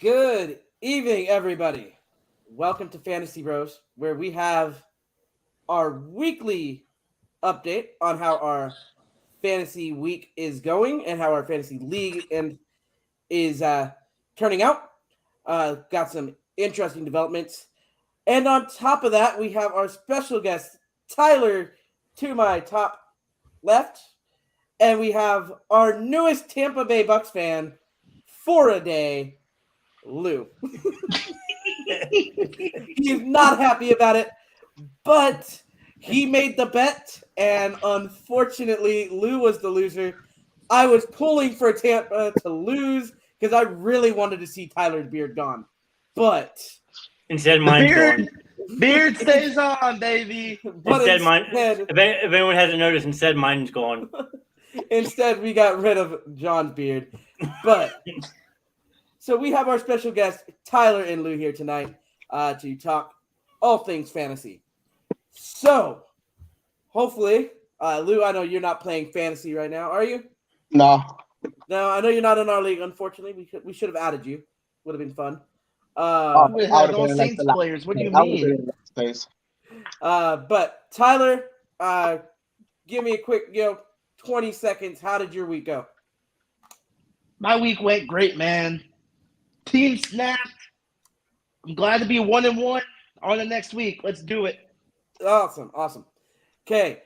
Good evening, everybody. Welcome to Fantasy Bros, where we have our weekly update on how our fantasy week is going and how our fantasy league is turning out. Got some interesting developments. And on top of that, we have our special guest, Tyler, to my top left. And we have our newest Tampa Bay Bucks fan for a day, Lou. He's not happy about it, but he made the bet, and unfortunately, Lou was the loser. I was pulling for Tampa to lose because I really wanted to see Tyler's beard gone, but instead mine's gone. Beard stays on, baby. Instead, if anyone hasn't noticed, instead mine's gone. Instead, we got rid of John's beard, but. So we have our special guest, Tyler and Lou, here tonight to talk all things fantasy. So, hopefully, Lou, I know you're not playing fantasy right now, are you? No. No, I know you're not in our league, unfortunately. We should have added you. Would have been fun. We had all Saints players. What do you mean? But, Tyler, give me a quick, 20 seconds. How did your week go? My week went great, man. Team snapped. I'm glad to be 1-1 on the next week. Let's do it. Awesome. Okay,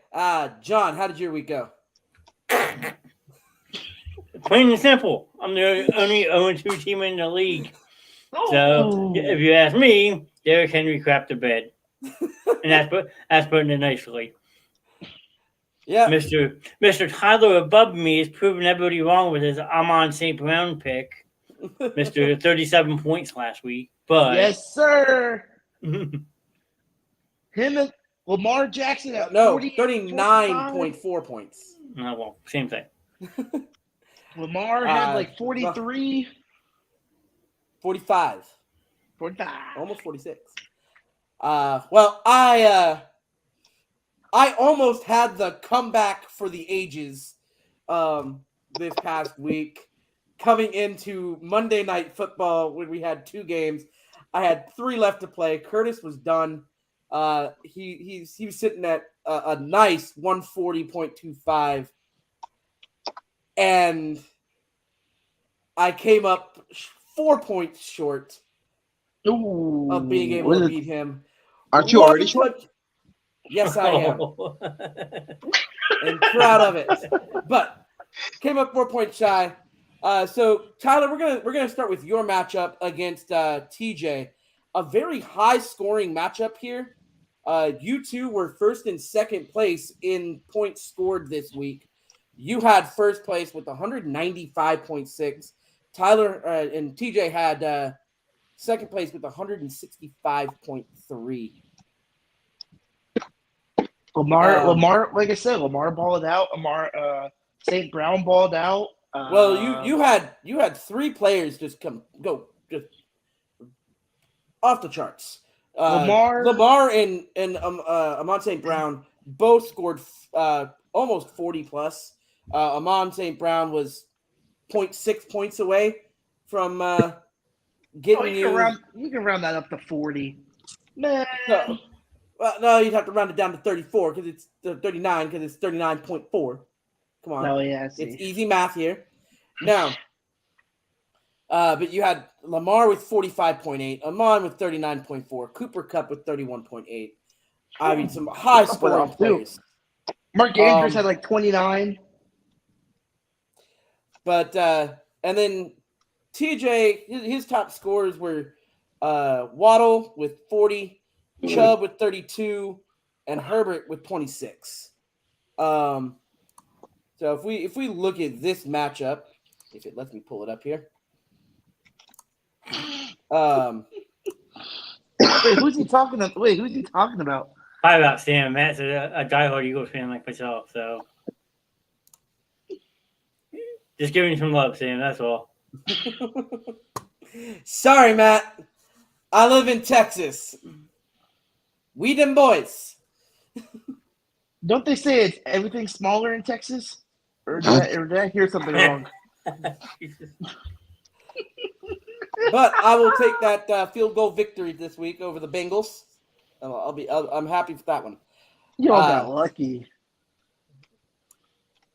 John, how did your week go? Plain and simple. I'm the only 0-2 team in the league. So, if you ask me, Derrick Henry crapped the bed. And that's putting it nicely. Yeah. Mr. Tyler above me is proving everybody wrong with his Amon St. Brown pick. Mr. 37 points last week. But yes, sir. Him and Lamar Jackson at 39.4 points. Oh, well, same thing. Lamar had like 43. 45. 45. Almost 46. Well, I almost had the comeback for the ages this past week. Coming into Monday Night Football when we had 2 games. I had 3 left to play. Curtis was done. He was sitting at a nice 140.25. And I came up 4 points short of being able to beat him. Aren't you already short? Yes, I am. And proud of it. But came up 4 points shy. So Tyler, we're gonna start with your matchup against TJ. A very high scoring matchup here. You two were first and second place in points scored this week. You had first place with 195.6. Tyler and TJ had second place with 165.3. Lamar, like I said, Lamar balled out. St. Brown balled out. Well, you had 3 players just go off the charts. Lamar and Amon St. Brown both scored almost 40 plus. Amon St. Brown was 0.6 points away from getting you can round that up to 40. Man. No, you'd have to round it down to 34 because it's 39 because it's 39.4. Come on. Oh, yeah, it's easy math here. Now, but you had Lamar with 45.8, Amon with 39.4, Cooper Kupp with 31.8. I mean, some high scoring players. Mark Andrews had like 29. But, and then TJ, his top scores were Waddle with 40, Chubb with 32, and Herbert with 26. So if we look at this matchup, if it lets me pull it up here. Who's he talking about? Hi about Sam. Matt's a diehard Eagles fan like myself, so just giving you some love, Sam. That's all. Sorry, Matt. I live in Texas. We them boys. Don't they say it's everything smaller in Texas? Or did I hear something wrong? But I will take that field goal victory this week over the Bengals. I'm happy with that one. You all got lucky.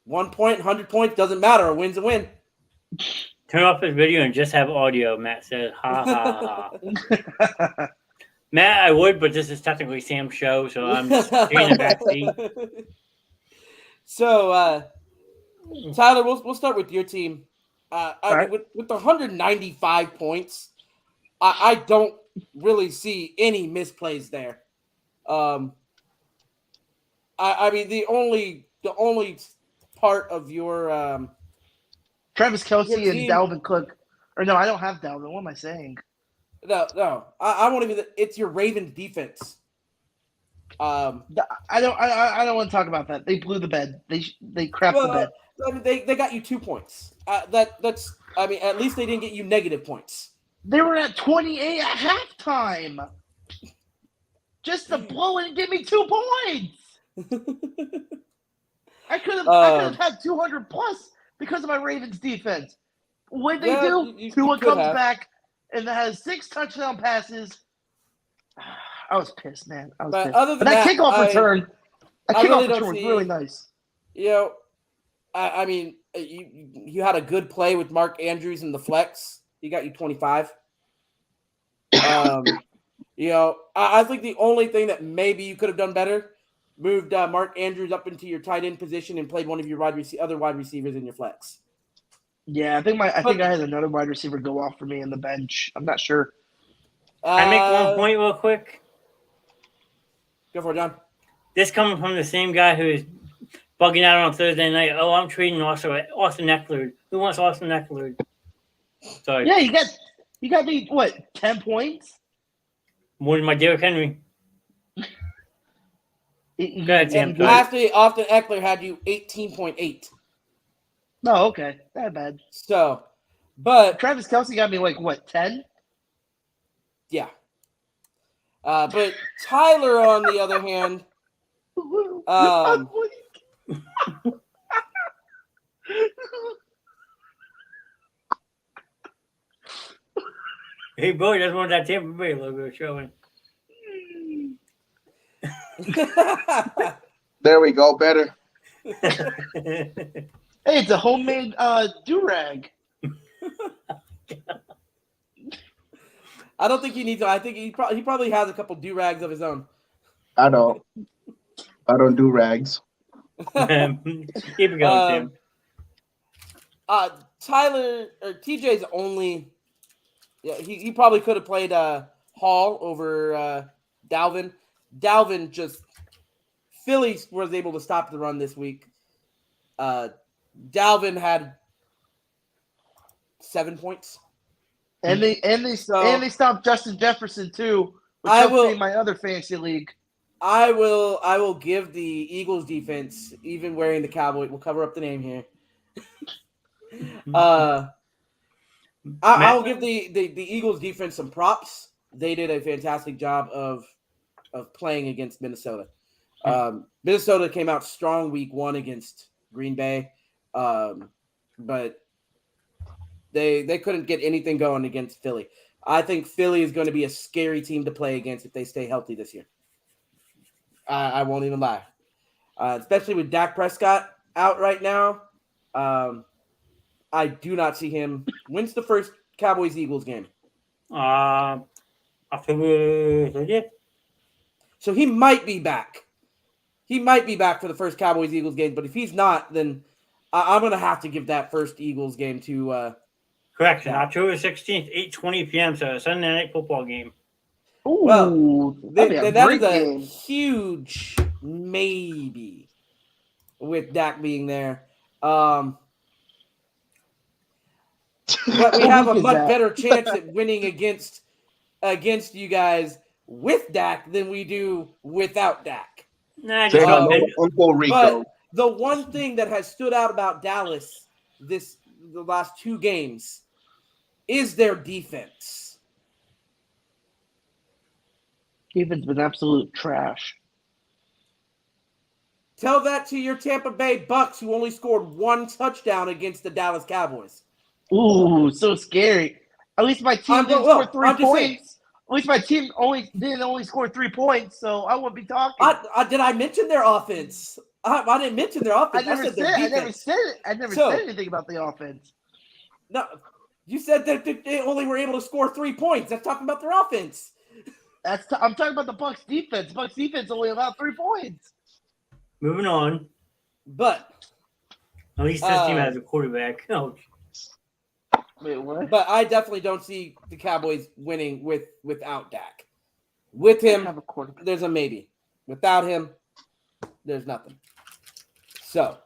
1 point, 100 points doesn't matter. A win's a win. Turn off this video and just have audio. Matt says, "Ha ha ha." Matt, I would, but this is technically Sam's show, so I'm just taking the back seat. So, Tyler, we'll start with your team. Right. With 195 points, I don't really see any misplays there. I mean, the only part of your Travis Kelce your and team- Dalvin Cook. Or no, I don't have Dalvin. What am I saying? no, I won't even. It's your Ravens defense. I don't want to talk about that. They blew the bed. They crapped the bed. I mean, they got you 2 points. That's. I mean, at least they didn't get you negative points. They were at 28 at halftime. Just to blow it and give me 2 points. I could have had 200 plus because of my Ravens defense. What they do? Tua comes back and has 6 touchdown passes. I was pissed, man. I was pissed. Other than that kickoff return, was really nice. You know, I mean, you had a good play with Mark Andrews in the flex. He got you 25. You know, I think the only thing that maybe you could have done better, moved Mark Andrews up into your tight end position and played one of your other wide receivers in your flex. Yeah, I think I had another wide receiver go off for me in the bench. I'm not sure. Can I make one point real quick? Go for it, John. This coming from the same guy who is bugging out on Thursday night. Oh, I'm trading Austin Eckler. Who wants Austin Eckler? Sorry. Yeah, you got me, what, 10 points? More than my Derrick Henry. Go ahead, Sam. Lastly, Austin Eckler had you 18.8. No, okay. Not bad. So, but Travis Kelce got me, like, what, 10? Yeah. But Tyler, on the other hand, hey, boy, that's one of that Tampa Bay logo showing. There we go. Better. Hey, it's a homemade do-rag. I don't think he needs. I think he probably has a couple do-rags of his own. I don't do rags. Keep it going, Sam. Tyler or TJ's only. Yeah, he probably could have played Hall over Dalvin. Dalvin just Philly was able to stop the run this week. Dalvin had 7 points. And they stopped Justin Jefferson too, which helped me in my other fantasy league. I will give the Eagles defense, even wearing the Cowboy. We'll cover up the name here. I'll give the Eagles defense some props. They did a fantastic job of playing against Minnesota. Minnesota came out strong week 1 against Green Bay, but they couldn't get anything going against Philly. I think Philly is going to be a scary team to play against if they stay healthy this year. I won't even lie. Especially with Dak Prescott out right now. I do not see him. When's the first Cowboys-Eagles game? October 30th. So he might be back. He might be back for the first Cowboys-Eagles game, but if he's not, then I'm going to have to give that first Eagles game to Correction, October 16th, 8:20 p.m., so a Sunday night football game. Ooh, well, that is a game. huge maybe with Dak being there. But we have a much better chance at winning against you guys with Dak than we do without Dak. Nah, Uncle Rico. But the one thing that has stood out about Dallas the last 2 games is their defense. Defense been absolute trash. Tell that to your Tampa Bay Bucks, who only scored 1 touchdown against the Dallas Cowboys. Ooh, so scary. At least my team didn't well, score 3 I'm just saying. points. At least my team didn't score 3 points, so I wouldn't be talking. Did I mention their offense? I didn't mention their offense. I said their defense. I never said anything about the offense. No, you said that they only were able to score 3 points. That's talking about their offense. I'm talking about the Bucks defense. Bucks defense only allowed 3 points. Moving on. But at least this team has a quarterback. Oh. Wait, what? But I definitely don't see the Cowboys winning without Dak. With him, there's a maybe. Without him, there's nothing. So,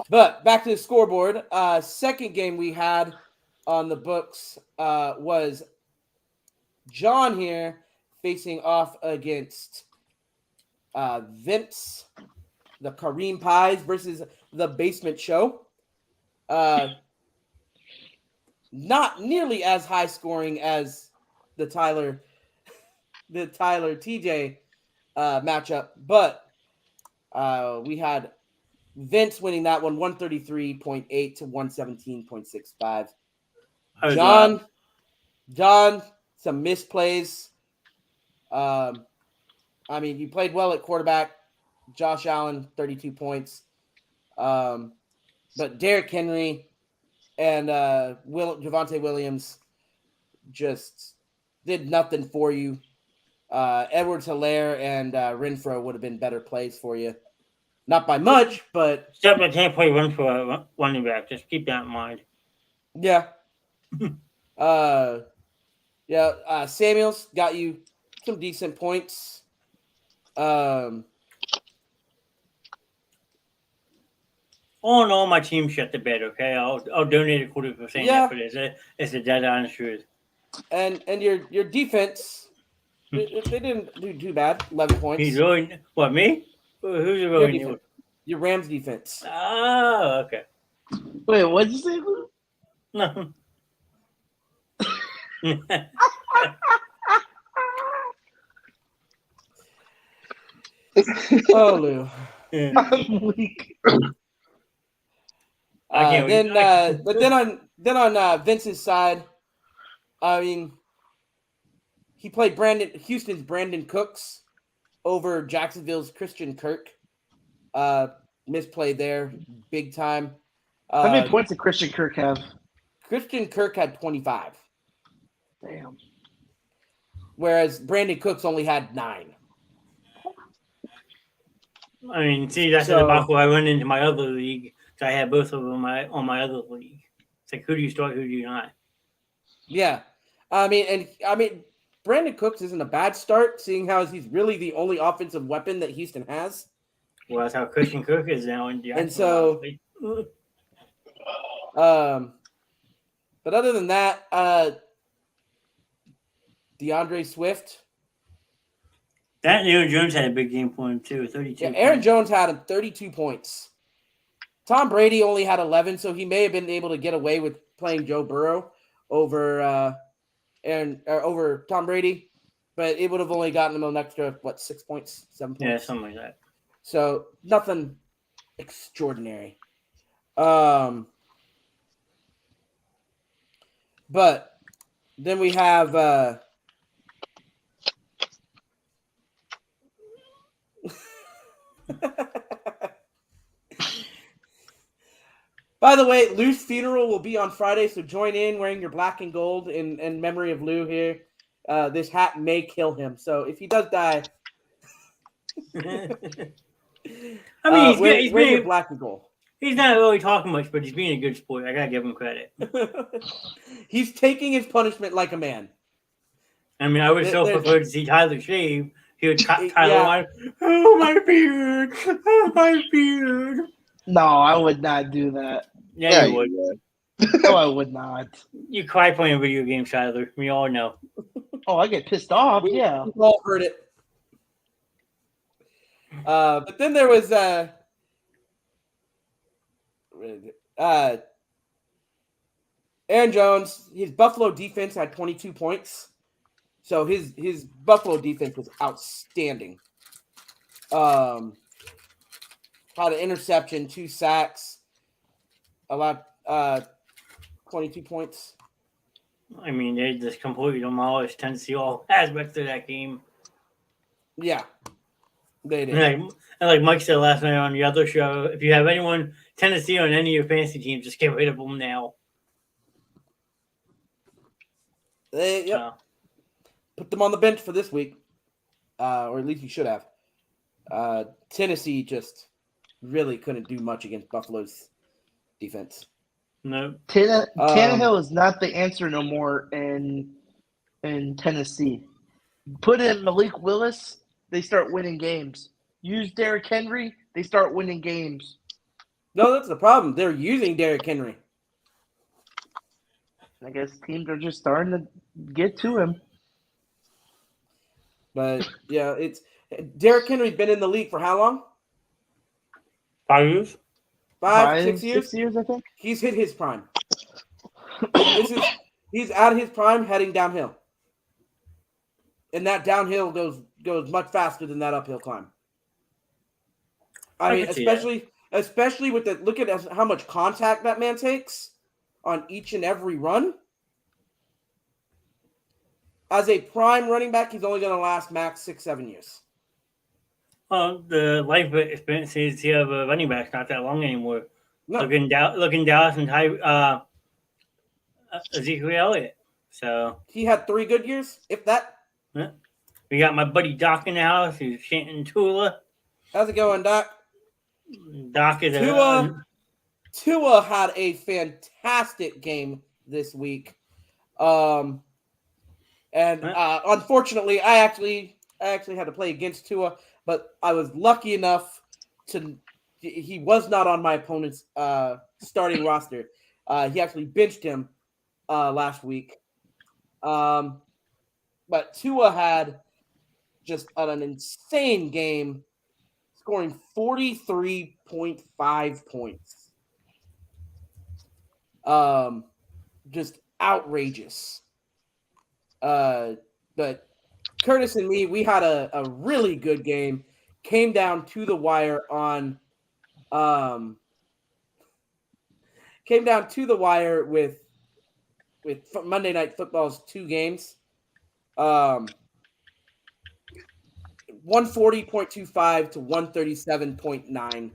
but back to the scoreboard. Second game we had on the books was John here facing off against Vince, the Kareem Pies versus the Basement Show. Not nearly as high scoring as the Tyler TJ matchup, but we had Vince winning that one 133.8 to 117.65. John, some misplays. I mean, you played well at quarterback. Josh Allen, 32 points. But Derrick Henry and Javonte Williams just did nothing for you. Edwards-Helaire and Renfro would have been better plays for you. Not by much, but... Except I can't play Renfro running back. Just keep that in mind. Yeah. Samuels got you some decent points. All in all, my team shut the bed, okay? I'll donate a quarter for saying that, but it's a dead honest truth. And your defense, they didn't do too bad. 11 points. He's really what, me? Who's it really? Your Rams defense. Oh, okay. Wait, what did you say? No. Oh, Lou. I'm weak. Then on Vince's side, I mean, he played Houston's Brandon Cooks over Jacksonville's Christian Kirk. Misplay there, big time. How many points did Christian Kirk have? Christian Kirk had 25. Damn. Whereas Brandon Cooks only had 9. I mean, see, that's the debacle I went into my other league. So I had both of them on my other league. It's like, who do you start, who do you not? Yeah. I mean, Brandon Cooks isn't a bad start, seeing how he's really the only offensive weapon that Houston has. Well, that's how Christian Kirk is now. And so, but other than that, DeAndre Swift. That Aaron Jones had a big game for him, too. 32 Yeah, Aaron Jones had 32 points. Tom Brady only had 11, so he may have been able to get away with playing Joe Burrow over over Tom Brady, but it would have only gotten him an extra 6 points, 7 points. Yeah, something like that. So nothing extraordinary. But then we have by the way, Lou's funeral will be on Friday, so join in wearing your black and gold in memory of Lou here. This hat may kill him, so if he does die, I mean, he's wear being your black and gold. He's not really talking much, but he's being a good sport. I gotta give him credit. He's taking his punishment like a man. I mean, I would still prefer to see Tyler shave. He would Tyler, oh my beard, oh my beard. No, I would not do that. Yeah, you would. No, I would not. You cry playing video games, Tyler. We all know. Oh, I get pissed off. We yeah, all heard it. But then there was Aaron Jones. His Buffalo defense had 22 points, so his Buffalo defense was outstanding. Had an interception, 2 sacks, 22 points. I mean, they just completely demolished Tennessee all aspects of that game. Yeah, they did. And like Mike said last night on the other show, if you have anyone Tennessee on any of your fantasy teams, just get rid of them now. Yep. Put them on the bench for this week, or at least you should have. Tennessee just really couldn't do much against Buffalo's defense. No. Tannehill is not the answer no more in Tennessee. Put in Malik Willis, they start winning games. Use Derrick Henry, they start winning games. No, that's the problem. They're using Derrick Henry. I guess teams are just starting to get to him. But yeah, it's Derrick Henry's been in the league for how long? 5 years? 5, 6 years? 6 years, I think. He's hit his prime. He's out of his prime, heading downhill, and that downhill goes much faster than that uphill climb. I mean, especially with the look at how much contact that man takes on each and every run. As a prime running back, he's only going to last max 6-7 years. The life expectancy of a running back's not that long anymore. No. Looking Dallas and Ezekiel Elliott. So he had 3 good years, if that. Yeah. We got my buddy Doc in the house who's chanting Tula. How's it going, Doc? Doc is Tua had a fantastic game this week. Unfortunately, I actually had to play against Tua, but I was lucky enough he was not on my opponent's starting roster. He actually benched him last week. But Tua had just an insane game, scoring 43.5 points. Just outrageous. But Curtis and me, we had a really good game. Came down to the wire on with Monday Night Football's 2 games. 140.25 to 137.9.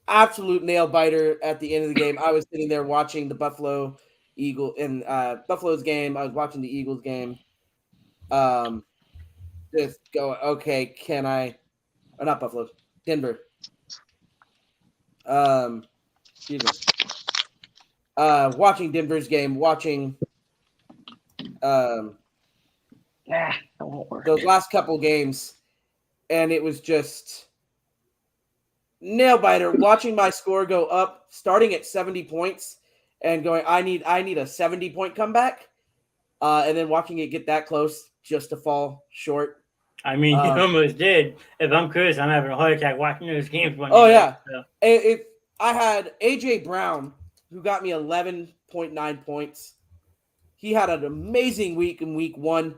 Absolute nail biter at the end of the game. I was sitting there watching the Buffalo's game. I was watching the Eagles game. Just go, okay, not Buffalo, Denver. Excuse me. Watching Denver's game, watching those last couple games, and it was just nail biter. Watching my score go up, starting at 70 points, and going, I need a 70-point comeback, and then watching it get that close just to fall short. I mean, you almost did. If I'm Chris, I'm having a heart attack watching those games. Yeah. If I had A.J. Brown, who got me 11.9 points. He had an amazing week in week 1.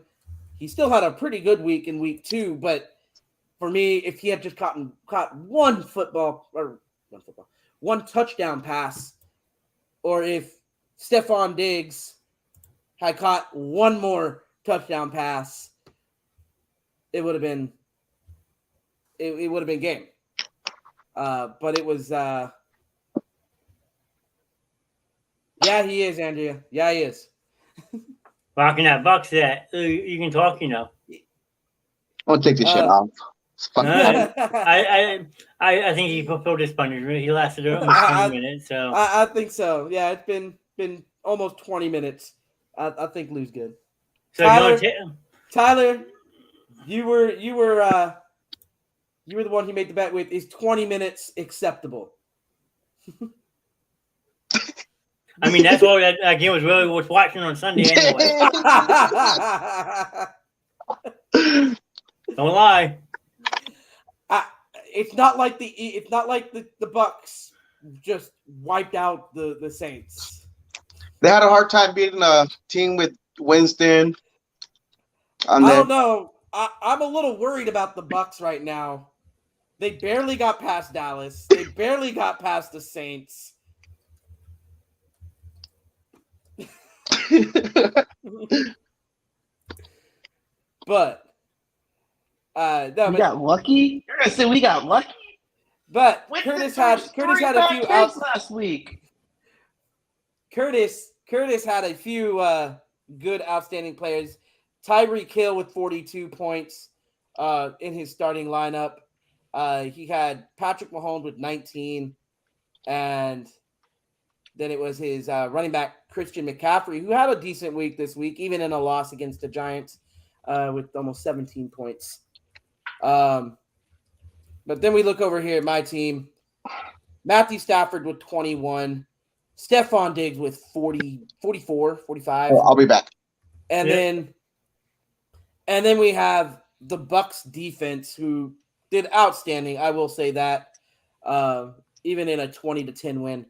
He still had a pretty good week in week 2, but for me, if he had just caught one touchdown pass, or if Stephon Diggs had caught one more touchdown pass, it would have been game. But it was yeah, he is, Andrea. Yeah, he is. Rocking that Bucks that you can talk, I'll take this shit off. I think he fulfilled his punishment. He lasted almost 20 minutes. So I think so. Yeah, it's been almost 20 minutes. I think Lou's good. So Tyler, you were the one he made the bet with. Is 20 minutes acceptable? I mean, that's all that game was really worth watching on Sunday anyway. Don't lie. It's not like the Bucks just wiped out the Saints. They had a hard time beating a team with Winston. I don't know. I'm a little worried about the Bucks right now. They barely got past Dallas. They barely got past the Saints. But no, We but, got lucky. You're gonna say we got lucky? but With Curtis the had first Curtis three had a bad few picks outs. last week. Curtis had a few good outstanding players. Tyreek Hill with 42 points in his starting lineup. He had Patrick Mahomes with 19, and then it was his running back Christian McCaffrey, who had a decent week this week, even in a loss against the Giants with almost 17 points. But then we look over here at my team. Matthew Stafford with 21. Stephon Diggs with 40, 44, 45. I'll be back. And then we have the Bucks defense, who did outstanding. I will say that, even in a 20-10 win,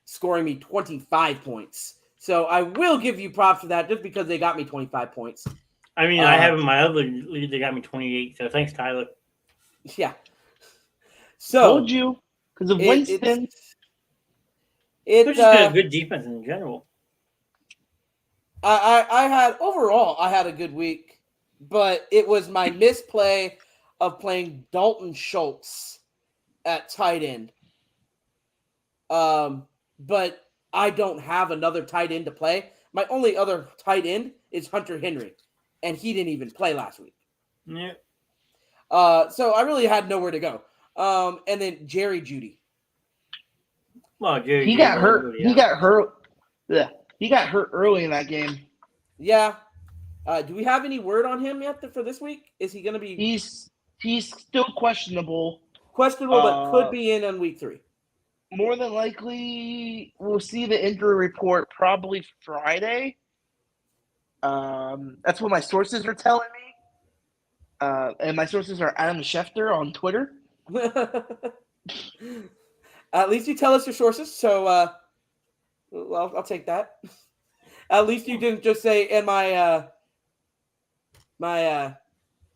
scoring me 25 points. So I will give you props for that, just because they got me 25 points. I mean, I have in my other league, they got me 28. So thanks, Tyler. Yeah. So Told you because of Winston. It's just a good defense in general. I had a good week, but it was my misplay of playing Dalton Schultz at tight end. But I don't have another tight end to play. My only other tight end is Hunter Henry, and he didn't even play last week. Yeah. So I really had nowhere to go. And then Jerry Jeudy. Well, Jerry, He got hurt. He got hurt. Yeah, he got hurt early in that game. Yeah. Do we have any word on him yet for this week? Is he going to be? He's still questionable. Questionable, but could be in on week 3. More than likely, we'll see the injury report probably Friday. That's what my sources are telling me. And my sources are Adam Schefter on Twitter. At least you tell us your sources, so well, I'll take that. At least you didn't just say, and my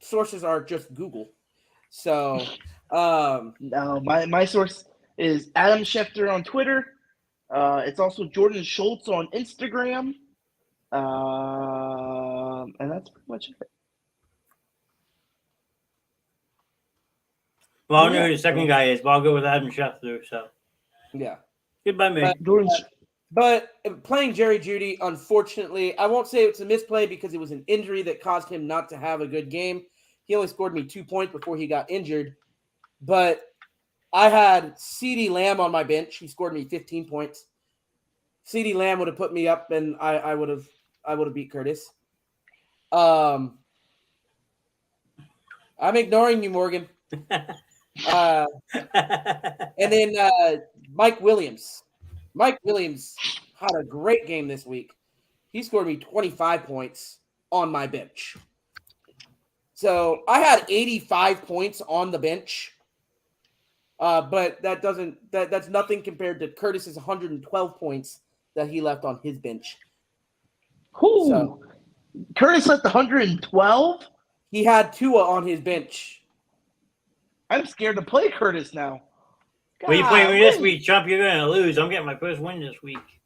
sources are just Google. So no, my source is Adam Schefter on Twitter. It's also Jordan Schultz on Instagram. And that's pretty much it. Well, I don't know who the second guy is, but I'll go with Adam Schefter. So yeah. Goodbye, man. But playing Jerry Jeudy, unfortunately, I won't say it's a misplay because it was an injury that caused him not to have a good game. He only scored me 2 points before he got injured. But I had CeeDee Lamb on my bench. He scored me 15 points. CeeDee Lamb would have put me up, and I would have beat Curtis. I'm ignoring you, Morgan. And then Mike Williams. Mike Williams had a great game this week. He scored me 25 points on my bench. So I had 85 points on the bench. But that's nothing compared to Curtis's 112 points that he left on his bench. Who? So, Curtis left 112? He had Tua on his bench. I'm scared to play Curtis now. Well, you play me this week, Chump, you're going to lose. I'm getting my first win this week.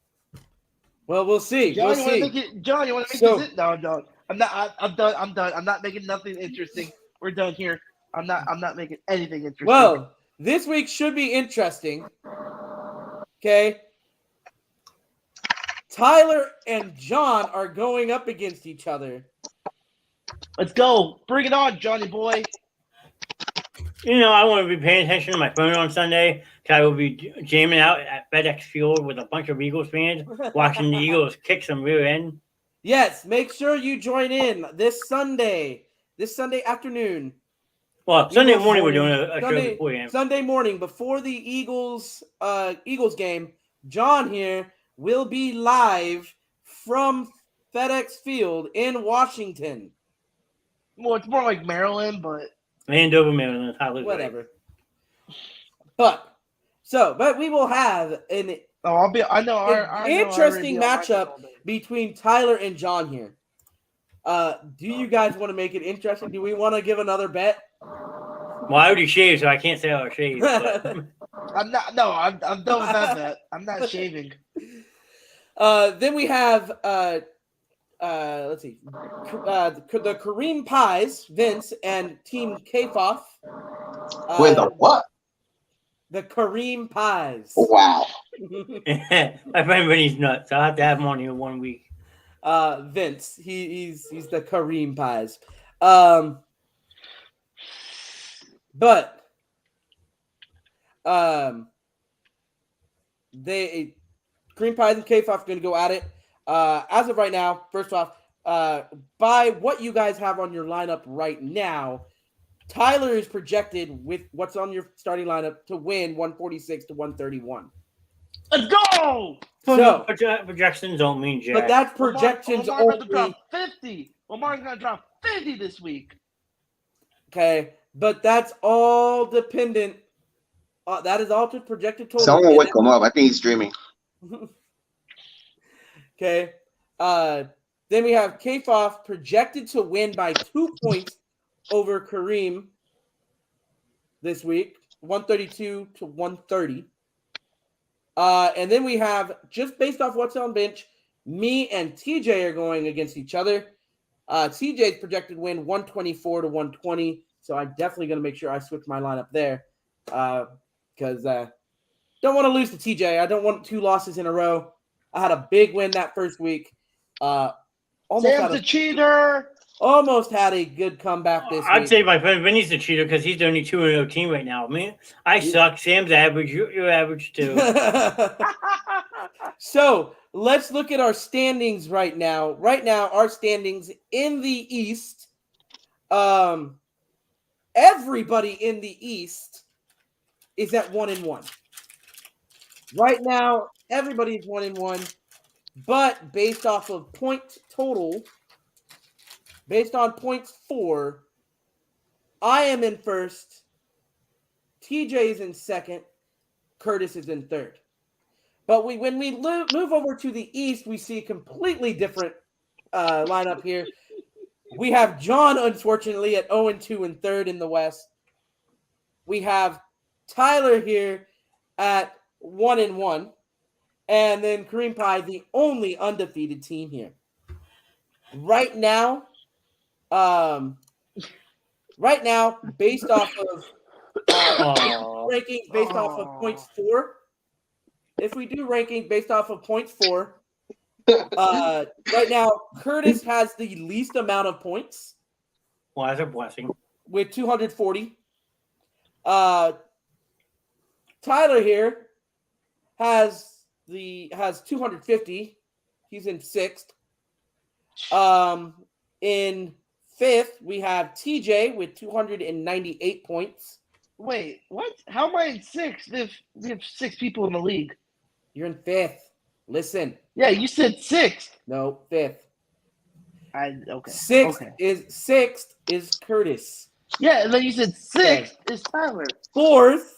Well, we'll see. John, we'll you see. Want to make it? John, you want to make this it? No, no. I'm not. I'm done. I'm done. I'm not making nothing interesting. We're done here. I'm not making anything interesting. Well, this week should be interesting. Okay. Tyler and John are going up against each other. Let's go. Bring it on, Johnny boy. You know, I want to be paying attention to my phone on Sunday because I will be jamming out at FedEx Field with a bunch of Eagles fans, watching the Eagles kick some rear end. Yes, make sure you join in this Sunday afternoon. Well, Sunday morning we're doing a show before you. Sunday morning before the Eagles game, John here will be live from FedEx Field in Washington. Well, it's more like Maryland, but Andover, Maryland. Whatever. But we will have an interesting matchup between Tyler and John here. Do you guys want to make it interesting? Do we want to give another bet? Well, I already shaved, so I can't say I shaved. But... I'm not. No, I'm done with that bet. I'm not shaving. Then we have let's see, the Kareem Pies, Vince, and Team Kafoff. Win the what? The Kareem Pies. Wow. My friend Vinny's nuts. I'll have to have him on here 1 week. Vince, he's the Kareem Pies. But they Kareem Pies and Kafoff going to go at it. As of right now, first off, by what you guys have on your lineup right now, Tyler is projected with what's on your starting lineup to win 146 to 131. Let's go! So Projections don't mean jack. but that's projections Lamar's about to only. drop 50. Lamar's going to drop 50 this week. Okay, but that's all dependent. That is all to projected total. Someone wake him up. I think he's dreaming. Okay. Then we have Kafoff projected to win by 2 points over Kareem this week, 132 to 130. And then we have, just based off what's on bench, me and TJ are going against each other. TJ's projected win 124 to 120. So I'm definitely going to make sure I switch my lineup there because don't want to lose to TJ. I don't want 2 losses in a row. I had a big win that first week. Sam's a cheater. Almost had a good comeback this week. I'd say my friend Vinny's the cheater because he's the only 2-0 team right now. Man, I suck. Sam's average. You're average too. So let's look at our standings right now. Right now, our standings in the East. Everybody in the East is at 1-1. Right now, everybody is 1-1. But based off of point total, based on points 4, I am in first. TJ is in second. Curtis is in third. But when we move over to the East, we see a completely different lineup here. We have John, unfortunately, at 0-2 and third in the West. We have Tyler here at 1-1. And then Kareem Pie, the only undefeated team here. Right now, based off of rankings based off of points 4, if we do rankings based off of points 4, right now Curtis has the least amount of points. Well, that's a blessing. With 240. Tyler here has 250. He's in 6th. In 5th, we have TJ with 298 points. Wait, what? How am I in 6th if we have 6 people in the league? You're in 5th. Listen. Yeah, you said 6th. No, 5th. Okay. 6th is Curtis. Yeah, and then you said 6th is Tyler. 4th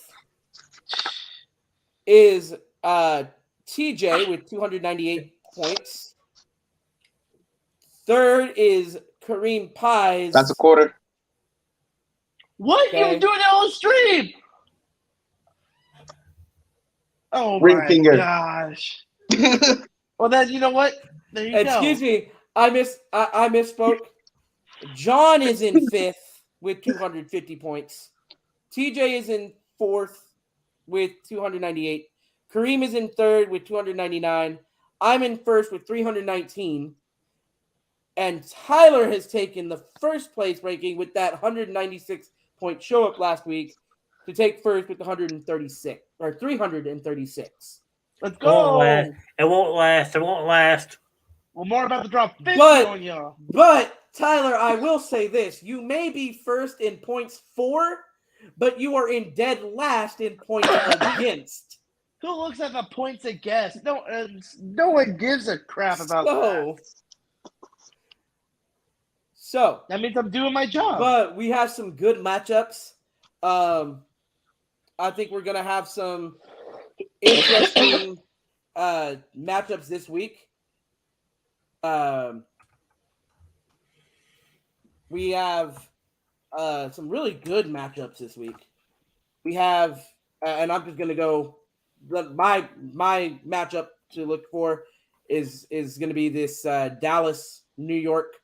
is TJ with 298 points. 3rd is Kareem Pies. That's a quarter. What? Okay. You were doing it on the stream. Oh Ring my finger. gosh. Well, then you know what? There you go. Excuse me, I misspoke. John is in 5th with 250 points. TJ is in 4th with 298. Kareem is in 3rd with 299. I'm in 1st with 319. And Tyler has taken the first place ranking with that 196 point show up last week to take first with 136 or 336. Let's It won't go. last. It won't last. It won't last. Well, more about to drop 50 But- on y'all. But Tyler, I will say this: you may be first in points 4, but you are in dead last in points against. Who looks at the points against? No one gives a crap about that. So, That means I'm doing my job. but we have some good matchups. I think we're gonna have some interesting matchups this week. We have some really good matchups this week. We have, and I'm just gonna go. My matchup to look for is going to be this Dallas New York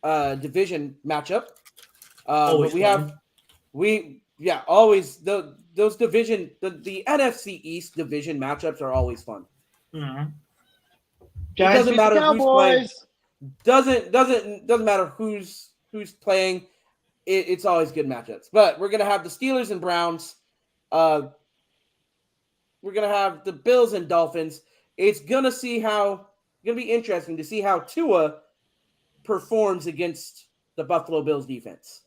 division matchup. Always But we fun. have always those division the NFC East division matchups are always fun. Mhm. It Giants doesn't beat the matter who's playing. Cowboys. Doesn't matter who's playing. It's always good matchups. But we're gonna have the Steelers and Browns. We're gonna have the Bills and Dolphins. It's gonna be interesting to see how Tua performs against the Buffalo Bills defense.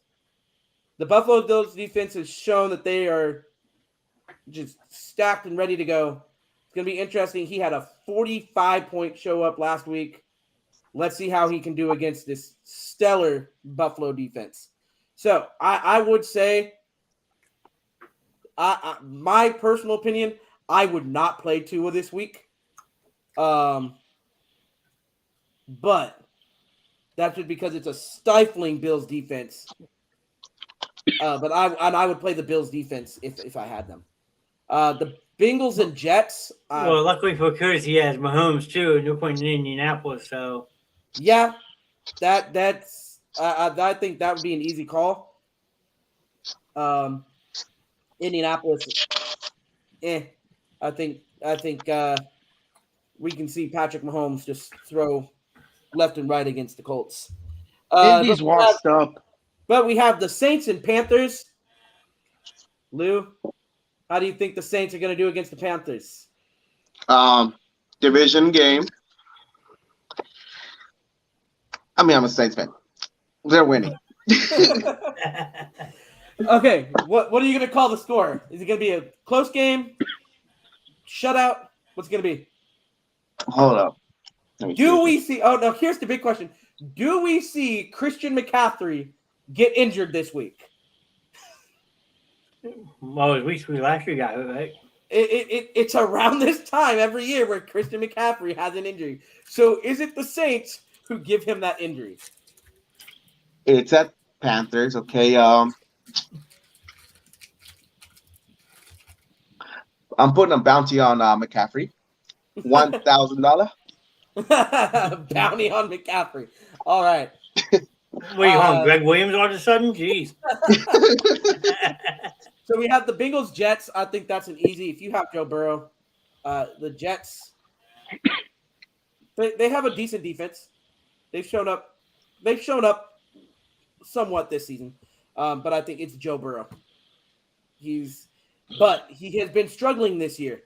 The Buffalo Bills defense has shown that they are just stacked and ready to go. It's gonna be interesting. He had a 45-point show up last week. Let's see how he can do against this stellar Buffalo defense. So I would say, my personal opinion, I would not play Tua this week. But that's just because it's a stifling Bills defense. But I would play the Bills defense if I had them. The Bengals and Jets. Well, luckily for Curtis, he has Mahomes too. No point in Indianapolis, so Yeah, that's I think that would be an easy call. Indianapolis, I think we can see Patrick Mahomes just throw left and right against the Colts. Indy's washed up. But we have the Saints and Panthers. Lou, how do you think the Saints are going to do against the Panthers? Division game. I mean, I'm a Saints fan. They're winning. Okay, what are you going to call the score? Is it going to be a close game? Shutout? What's it going to be? Hold up. Do we see? Oh no! Here's the big question: do we see Christian McCaffrey get injured this week? well, it was we last year got it, right? It's around this time every year where Christian McCaffrey has an injury. So is it the Saints who give him that injury? It's at Panthers. Okay. I'm putting a bounty on McCaffrey. $1,000. Bounty on McCaffrey. All right. What are you calling Greg Williams all of a sudden? Jeez. So we have the Bengals Jets. I think that's an easy. If you have Joe Burrow, the Jets, they have a decent defense. They've shown up somewhat this season, but I think it's Joe Burrow. He has been struggling this year.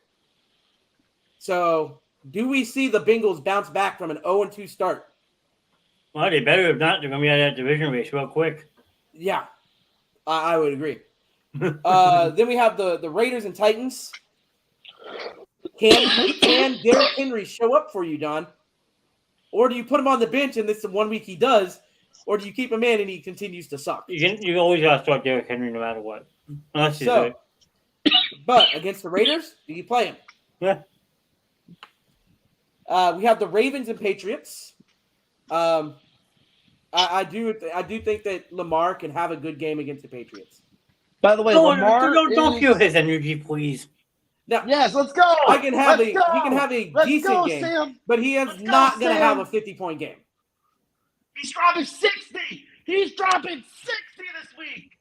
So, do we see the Bengals bounce back from an 0-2 start? Well, they better if not. They're going to be out of that division race real quick. Yeah, I would agree. Then we have the Raiders and Titans. Can Derrick Henry show up for you, Don? Or do you put him on the bench and this 1 week he does? Or do you keep him in and he continues to suck? You always got to start Derrick Henry no matter what. Unless he's good. But against the Raiders, do you play him? Yeah. We have the Ravens and Patriots. I do think that Lamar can have a good game against the Patriots. By the way, Lamar don't feel his energy, please. Now, yes, let's go. he can have a decent game, Sam. but he is not going to have a 50-point game. He's dropping 60. He's dropping 60 this week.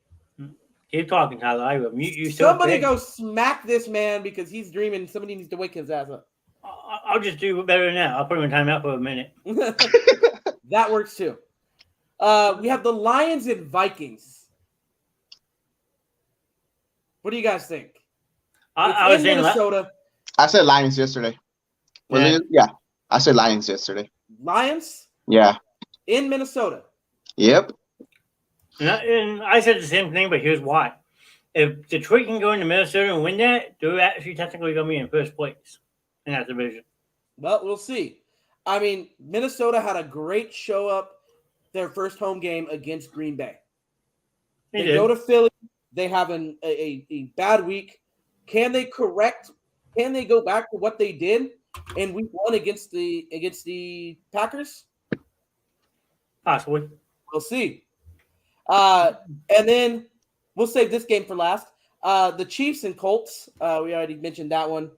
Keep talking, Tyler. I will mute you. Somebody go smack this man because he's dreaming. Somebody needs to wake his ass up. I'll just do better than that. I'll put him in timeout for a minute. That works too. We have the Lions and Vikings. What do you guys think? I was saying Minnesota. I said Lions yesterday. Yeah, I said Lions yesterday. Lions? Yeah. In Minnesota. Yep. And I said the same thing, but here's why. If Detroit can go into Minnesota and win that, they're actually technically going to be in first place in that division. Well, we'll see. I mean, Minnesota had a great show up their first home game against Green Bay. They go to Philly. They have a bad week. Can they correct? Can they go back to what they did in week 1 against the Packers? Possibly. We'll see. And then we'll save this game for last. The Chiefs and Colts. We already mentioned that one.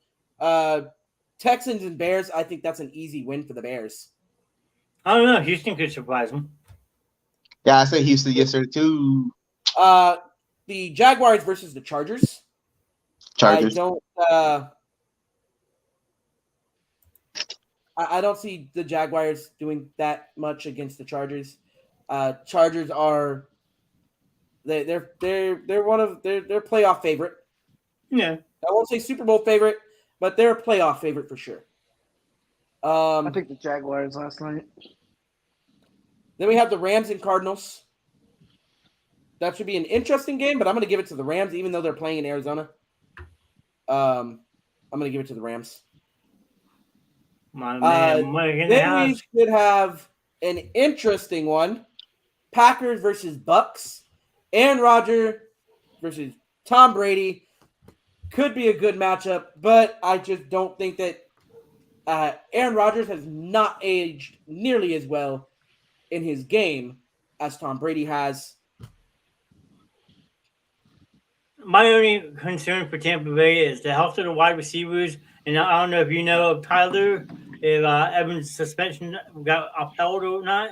Texans and Bears. I think that's an easy win for the Bears. I don't know. Houston could surprise them. Yeah, I said Houston yesterday too. The Jaguars versus the Chargers. Chargers. I don't see the Jaguars doing that much against the Chargers. Chargers are they're playoff favorite. Yeah. I won't say Super Bowl favorite, but they're a playoff favorite for sure. I think the Jaguars last night. Then we have the Rams and Cardinals. That should be an interesting game, but I'm going to give it to the Rams, even though they're playing in Arizona. I'm going to give it to the Rams. My man, then we should have an interesting one. Packers versus Bucks. Aaron Rodgers versus Tom Brady. Could be a good matchup, but I just don't think that Aaron Rodgers has not aged nearly as well in his game as Tom Brady has. My only concern for Tampa Bay is the health of the wide receivers. And I don't know if you know of Tyler, if Evans' suspension got upheld or not.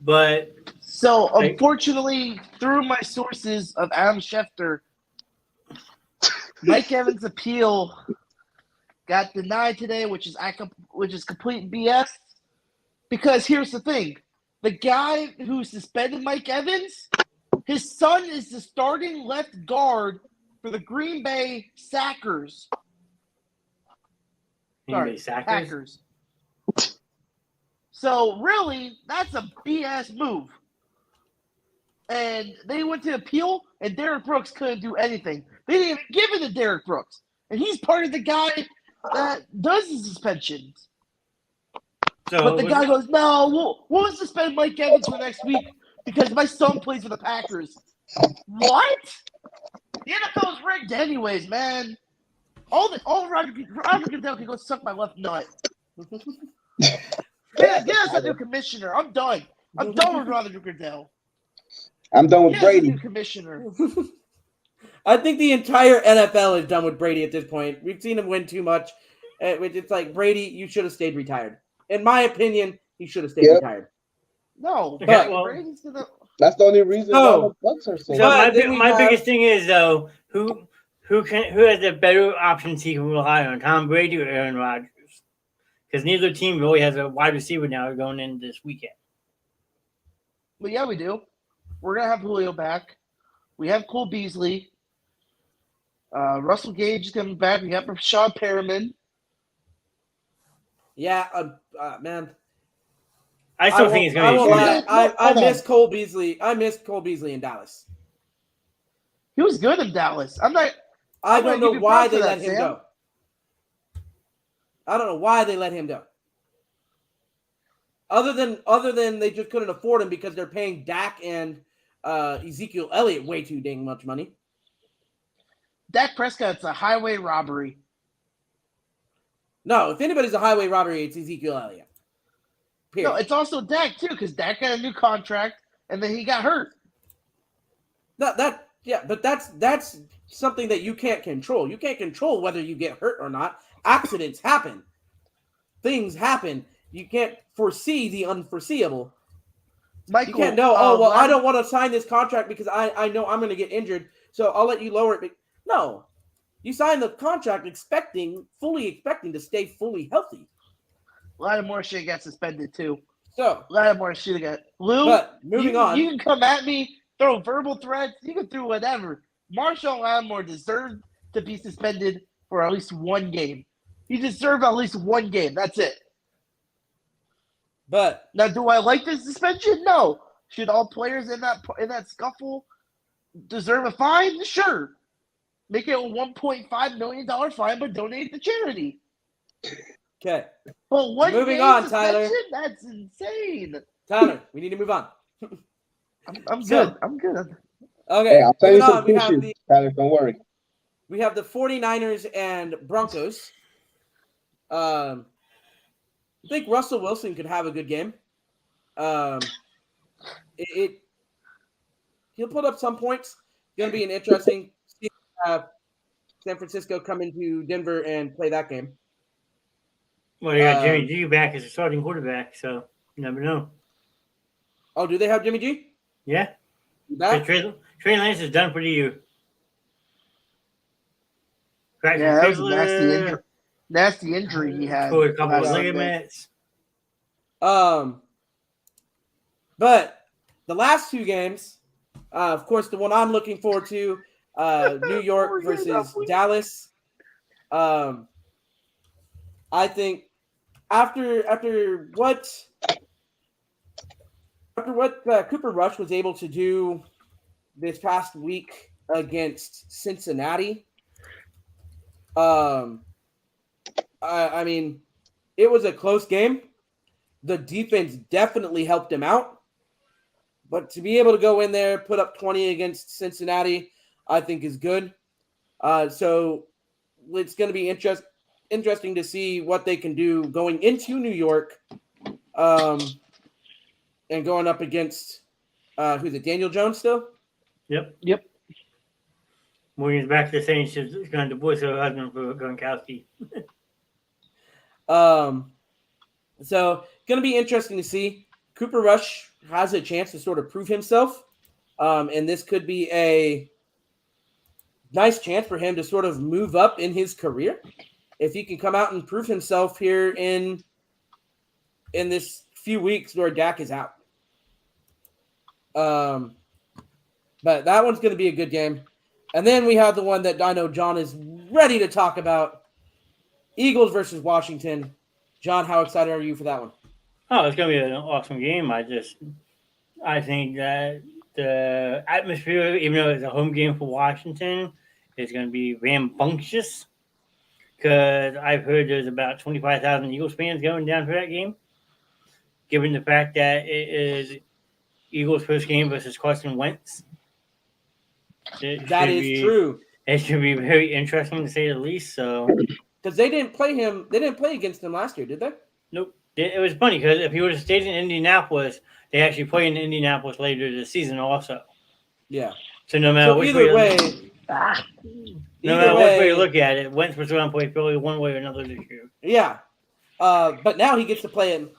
But so, unfortunately, through my sources of Adam Schefter, Mike Evans' appeal got denied today, which is complete BS. Because here's the thing: the guy who suspended Mike Evans, his son is the starting left guard for the Green Bay Packers. Packers. So really, that's a BS move. And they went to appeal, and Derek Brooks couldn't do anything. They didn't even give it to Derek Brooks, and he's part of the guy that does the suspensions. But the guy goes, "No, we'll suspend Mike Evans for next week because my son plays for the Packers." What? The NFL is rigged anyways, man. All Roger Goodell can go suck my left nut. Get us a new commissioner. I'm done. I'm done with Roger Goodell. I'm done with Brady. New commissioner. I think the entire NFL is done with Brady at this point. We've seen him win too much. It's like, Brady, you should have stayed retired. In my opinion, he should have stayed retired. No, but Brady's gonna. That's the only reason why the Bucks are so. My biggest thing is though, who has the better options he can rely on, Tom Brady or Aaron Rodgers? Because neither team really has a wide receiver now going in this weekend. Well, yeah, we do. We're gonna have Julio back. We have Cole Beasley. Russell Gage is coming back. We got Rashad Perriman. Yeah, man. I still think it's going to be. I miss Cole Beasley. I miss Cole Beasley in Dallas. He was good in Dallas. I don't know why they let him go. I don't know why they let him go. Other than they just couldn't afford him because they're paying Dak and Ezekiel Elliott way too dang much money. Dak Prescott's a highway robbery. No, if anybody's a highway robbery, it's Ezekiel Elliott. Period. No, it's also Dak too, because Dak got a new contract and then he got hurt. But that's something that you can't control. You can't control whether you get hurt or not. Accidents happen. Things happen. You can't foresee the unforeseeable. Michael, you can't know, I don't want to sign this contract because I know I'm going to get injured, so I'll let you lower it. No. You sign the contract fully expecting to stay fully healthy. Lattimore should have got suspended too. So Lattimore should have got. Lou, but moving on. You can come at me, throw verbal threats, you can do whatever. Marshall Lattimore deserved to be suspended for at least one game. He deserved at least one game. That's it. But now, do I like this suspension? No. Should all players in that scuffle deserve a fine? Sure. Make it a $1.5 million fine, but donate to charity. Okay. But one moving on, Tyler. That's insane. Tyler, we need to move on. I'm good. I'm good. Okay. Hey, I'll tell you some issues, Tyler. Don't worry. We have the 49ers and Broncos. I think Russell Wilson could have a good game. He'll put up some points. It's going to be an interesting San Francisco come into Denver and play that game. Well, you got Jimmy G back as a starting quarterback, so You never know. Oh, do they have Jimmy G? Yeah. Back? Trey Lance is done for the year. Cracked Yeah, that his was a fibula, nasty injury he had. tore a couple of last Sunday. ligaments. But the last two games, of course, the one I'm looking forward to, New York versus Dallas. I think after what Cooper Rush was able to do this past week against Cincinnati, I mean, it was a close game. The defense definitely helped him out. But to be able to go in there, put up 20 against Cincinnati, I think is good. So it's going to be interesting to see what they can do going into New York and going up against, who's it, Daniel Jones still? Yep. Williams back to the Saints is going to divorce her husband for Gronkowski. So going to be interesting to see. Cooper Rush has a chance to sort of prove himself, and this could be a nice chance for him to sort of move up in his career if he can come out and prove himself here in this few weeks where Dak is out. But that one's going to be a good game. And then we have the one that I know John is ready to talk about, Eagles versus Washington. John, how excited are you for that one? Oh, it's going to be an awesome game. I think that the atmosphere, even though it's a home game for Washington, is going to be rambunctious because I've heard there's about 25,000 Eagles fans going down for that game, given the fact that it is Eagles' first game versus Carson Wentz. That is true. It should be very interesting to say the least. So, because they didn't play him, they didn't play against him last year, did they? Nope. It was funny because if he would have stayed in Indianapolis, they actually play in Indianapolis later this season also. Yeah. So no matter which way you look at it, Wentz was going to play Philly one way or another this year. Yeah. But now he gets to play in.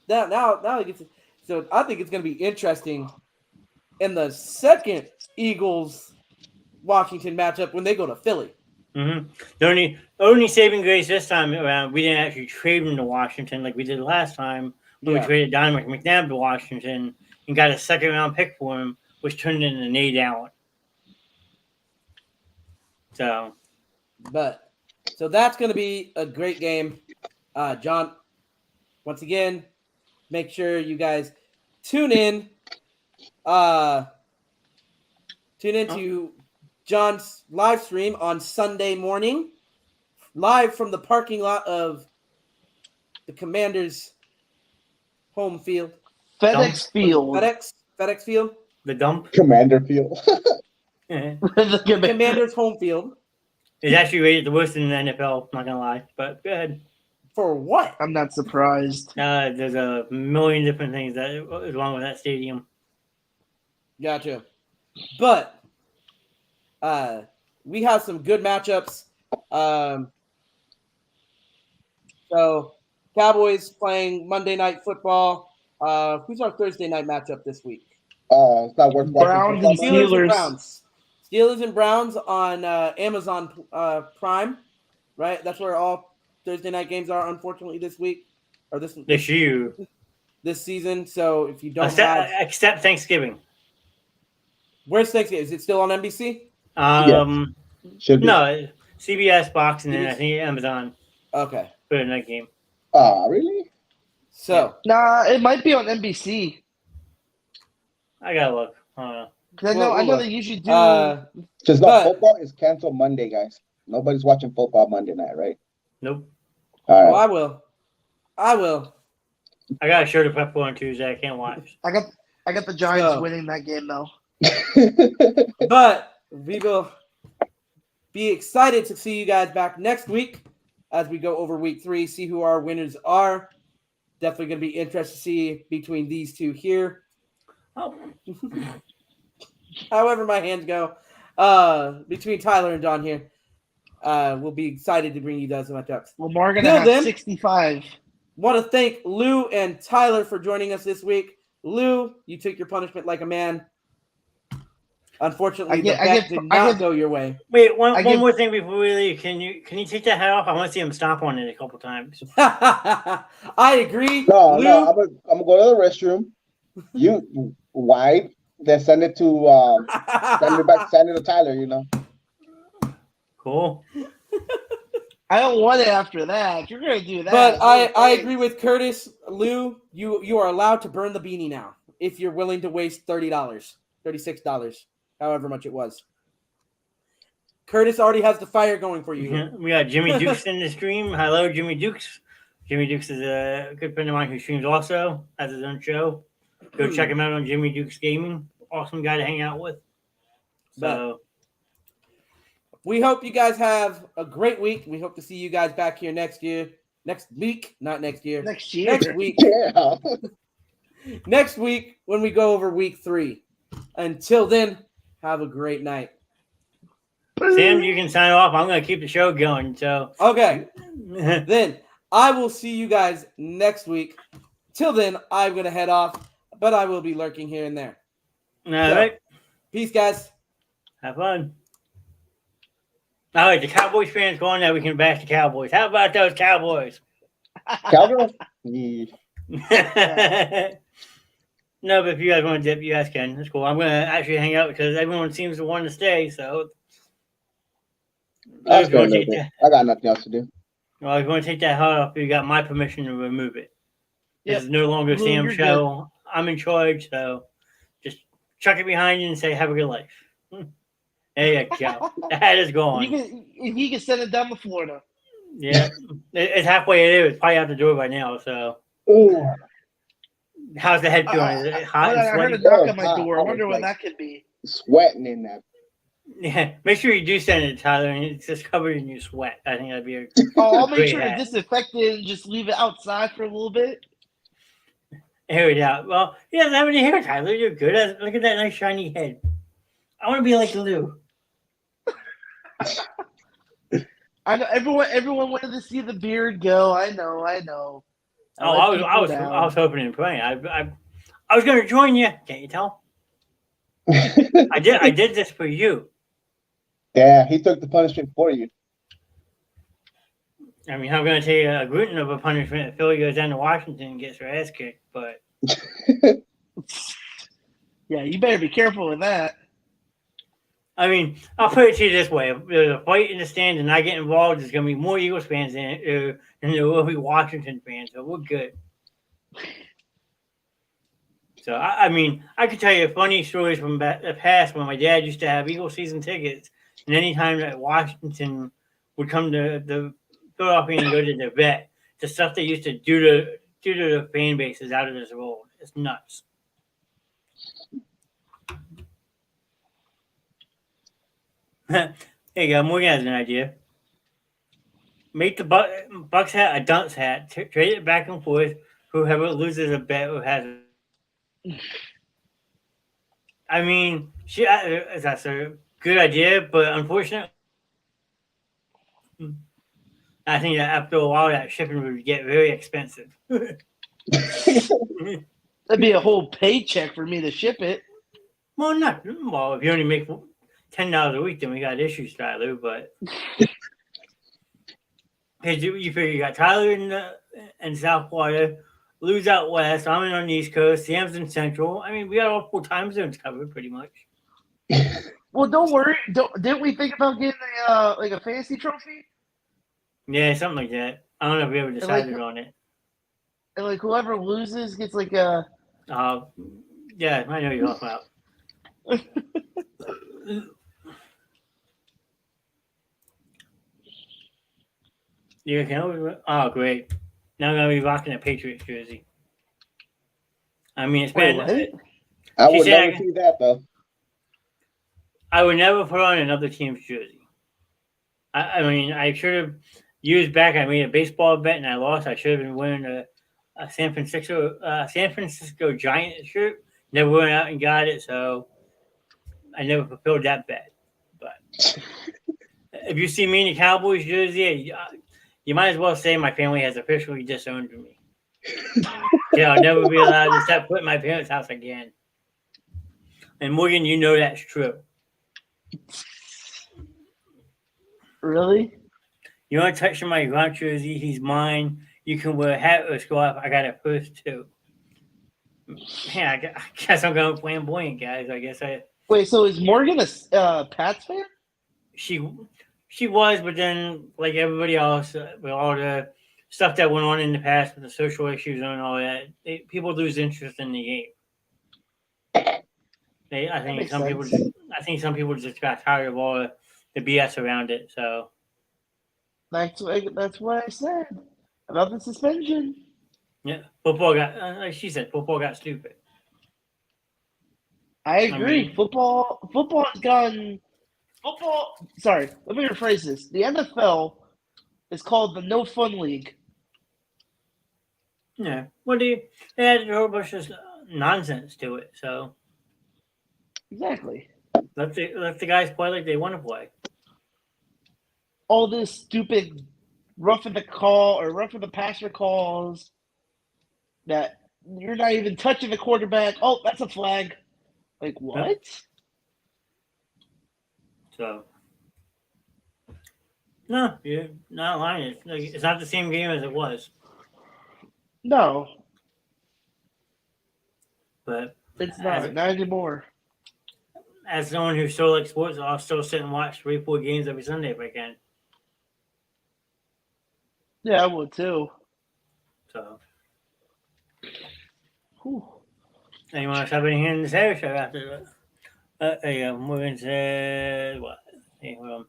Now he gets to, so I think it's going to be interesting in the second Eagles-Washington matchup when they go to Philly. Mm-hmm. The only saving grace this time around, we didn't actually trade him to Washington like we did last time when we traded Donovan McNabb to Washington and got a second-round pick for him, which turned into Nate Allen. So that's going to be a great game. John, once again, make sure you guys tune in. To John's live stream on Sunday morning, live from the parking lot of the Commanders' home field. FedEx Field. FedEx Field. The dump. Commander Field. The Commanders' home field. It's actually rated the worst in the NFL, not going to lie. But go ahead. For what? I'm not surprised. There's a million different things that is wrong with that stadium. Gotcha. But we have some good matchups. So Cowboys playing Monday Night Football. Who's our Thursday night matchup this week? It's not worth Browns and Steelers. Steelers and Browns on Amazon Prime, right? That's where all Thursday night games are, unfortunately, this week or this season. So if you don't except Thanksgiving. Where's Thanksgiving? Is it still on NBC? Should be. No, CBS, Fox, and then I think Amazon. Okay. For the night game. Really? So. Nah, it might be on NBC. I gotta look. I know they usually do. Just football is canceled Monday, guys. Nobody's watching football Monday night, right? Nope. All right. Well, I will. I got a show to prep for on Tuesday. I can't watch. I got the Giants winning that game though. But we will be excited to see you guys back next week as we go over week 3, see who our winners are. Definitely going to be interested to see between these two here. Oh. However my hands go, between Tyler and John here, we'll be excited to bring you guys some matchups. Lamar going to have 65. Want to thank Lou and Tyler for joining us this week. Lou, you took your punishment like a man. Unfortunately, the bet did not go your way. Wait, one more thing before we leave. Can you take that hat off? I want to see him stomp on it a couple times. I agree. No, Lou, I'm gonna go to the restroom. You wipe, then send it to send it to Tyler. You know. Cool. I don't want it after that. If you're gonna do that. But I agree with Curtis. Lou, you are allowed to burn the beanie now if you're willing to waste $30, $36, however much it was. Curtis already has the fire going for you. Yeah, we got Jimmy Dukes in the stream. Hello, Jimmy Dukes. Jimmy Dukes is a good friend of mine who streams also, has his own show. Go check him out on Jimmy Dukes Gaming. Awesome guy to hang out with. So we hope you guys have a great week. We hope to see you guys back here next week, not next year. Next year. Next week. Yeah. Next week when we go over week 3. Until then, have a great night. Sam, you can sign off. I'm going to keep the show going. So okay. Then I will see you guys next week. Till then, I'm going to head off, but I will be lurking here and there. All right. Peace, guys. Have fun. All right, the Cowboys fans going now. We can bash the Cowboys. How about those Cowboys? Cowgirl? Yeah. No, but if you guys want to dip, you guys can. That's cool. I'm going to actually hang out because everyone seems to want to stay. So I got nothing else to do. Well, if you want to take that hat off, you got my permission to remove it. Yep. This is no longer Lou, Sam's you're show. I'm in charge, so just chuck it behind you and say, have a good life. There you go. The hat is gone. You can send it down to Florida. Yeah. It's halfway there. It's probably out the door by now, so. Ooh. How's the head feeling? Is it hot I and heard sweaty? a knock on my door. I wonder what that could be. Sweating in that. Yeah. Make sure you do send it, Tyler, and it's just covered in your sweat. I think that'd be a I'll make great sure hat. to disinfect it and just leave it outside for a little bit. Air it out. Well, he doesn't have any hair, Tyler. You're good. Look at that nice shiny head. I want to be like Lou. I know everyone wanted to see the beard go. I know. Oh, I was hoping and praying. I was going to join you. Can't you tell? I did this for you. Yeah, he took the punishment for you. I mean, I'm going to take a gluten of a punishment if Philly goes down to Washington and gets her ass kicked, but yeah, you better be careful with that. I mean, I'll put it to you this way: if there's a fight in the stands and I get involved, there's going to be more Eagles fans than there will be Washington fans, so we're good. So, I mean, I could tell you funny stories from the past when my dad used to have Eagle season tickets, and anytime that Washington would come to the Philadelphia and go to the vet, the stuff they used to do to the fan base is out of this world. It's nuts. There you go. Morgan has an idea. Make the Bucks hat a dunce hat. Trade it back and forth. Whoever loses a bet who has it. I mean, that's a good idea, but unfortunately, I think that after a while, that shipping would get very expensive. That'd be a whole paycheck for me to ship it. Well, if you only make $10 a week, then we got issues, Tyler. But because you figure you got Tyler in South Florida, Lou's out west, I'm in on the East Coast, Sam's in Central. I mean, we got all 4 time zones covered pretty much. Well, don't worry. Didn't we think about getting a fantasy trophy? Yeah, something like that. I don't know if we ever decided on it. And like whoever loses gets like a. Yeah, I know you're off out. You can. Oh, great! Now I'm gonna be rocking a Patriots jersey. I mean, it's been. I would never see that though. I would never put on another team's jersey. I mean, I should have years back. I made a baseball bet and I lost. I should have been wearing a San Francisco Giant shirt. Never went out and got it, so I never fulfilled that bet. But if you see me in a Cowboys jersey, you might as well say my family has officially disowned me. Yeah, I'll never be allowed to step foot in my parents' house again. And Morgan, you know that's true. Really? You want to touch my grunt jersey? He's mine. You can wear a hat or a scarf. I got it first too. Man, I guess I'm going flamboyant, guys. I guess Wait, so is Morgan a Pats fan? she was, but then like everybody else, with all the stuff that went on in the past with the social issues and all that, people lose interest in the game. I think some people just got tired of all the BS around it. So That's what I said about the suspension. yeah, football got like she said, football got stupid. I agree. mean- Football has gone. Football. Sorry, let me rephrase this. The NFL is called the No Fun League. Yeah, they added a whole bunch of nonsense to it. So Exactly. let the guys play like they want to play. All this stupid roughing the passer calls that you're not even touching the quarterback. Oh, that's a flag. Like what? So no, you're not lying. It's not the same game as it was. No, But it's not. Not anymore. as someone who still likes sports, I'll still sit and watch 3-4 games every Sunday if I can. Yeah, I would too. So Whew. anyone else have anything in this area show after that? Morgan said what? Hey, hold on.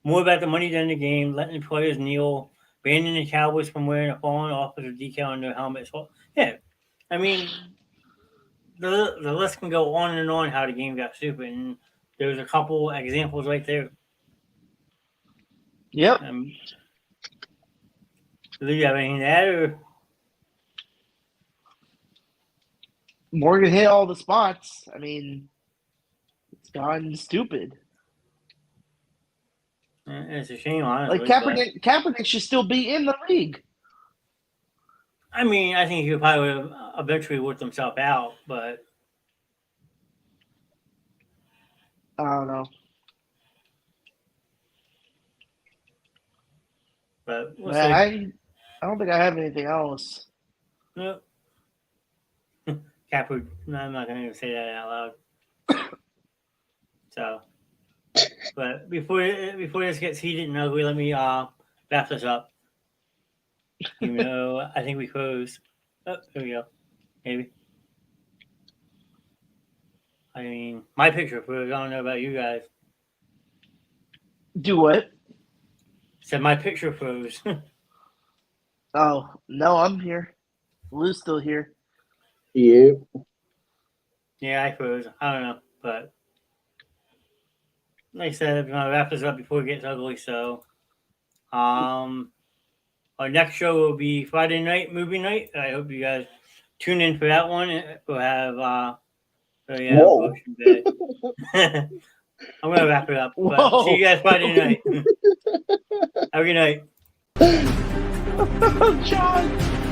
More about the money than the game, letting the players kneel, banning the Cowboys from wearing a fallen officer decal on their helmets. Well, yeah, I mean, the list can go on and on how the game got stupid, and there's a couple examples right there. Yep. Do you have anything to add? Or? Morgan hit all the spots. I mean, it's gone stupid. It's a shame, honestly. Like Kaepernick should still be in the league. I mean, I think he would probably eventually work himself out, but I don't know. we'll see. I don't think I have anything else. No. Kaepernick. No, I'm not going to even say that out loud. So, but before this gets heated and ugly, let me wrap this up. Even though I think we closed. Oh, here we go. Maybe. I mean, my picture froze. I don't know about you guys. Do what? Said my picture froze. Oh, no, I'm here. Lou's still here. Yeah. Yeah, I froze. I don't know, but like I said, I'm gonna wrap this up before it gets ugly. So, our next show will be Friday night movie night. I hope you guys tune in for that one. We'll have Whoa. I'm gonna wrap it up. But see you guys Friday night. Have a good night. John.